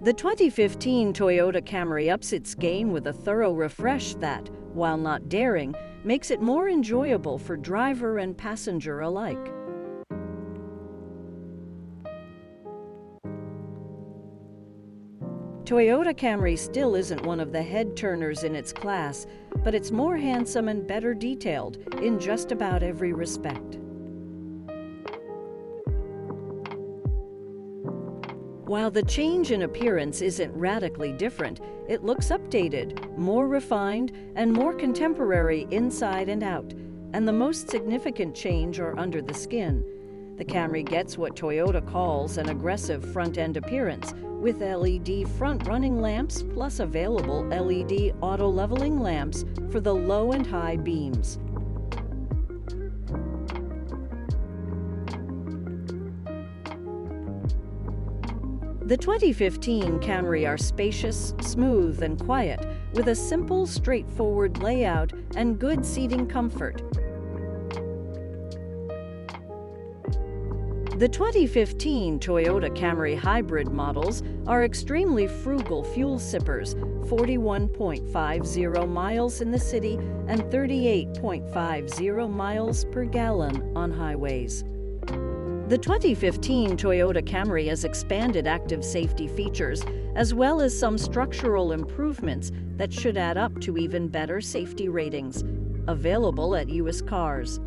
The 2015 Toyota Camry ups its game with a thorough refresh that, while not daring, makes it more enjoyable for driver and passenger alike. Toyota Camry still isn't one of the head-turners in its class, but it's more handsome and better detailed in just about every respect. While the change in appearance isn't radically different, it looks updated, more refined, and more contemporary inside and out. And the most significant change are under the skin. The Camry gets what Toyota calls an aggressive front-end appearance, with LED front running lamps plus available LED auto-leveling lamps for the low and high beams. The 2015 Camry are spacious, smooth, and quiet, with a simple, straightforward layout and good seating comfort. The 2015 Toyota Camry hybrid models are extremely frugal fuel sippers, 41.50 miles in the city and 38.50 miles per gallon on highways. The 2015 Toyota Camry has expanded active safety features, as well as some structural improvements that should add up to even better safety ratings. Available at U.S. Cars.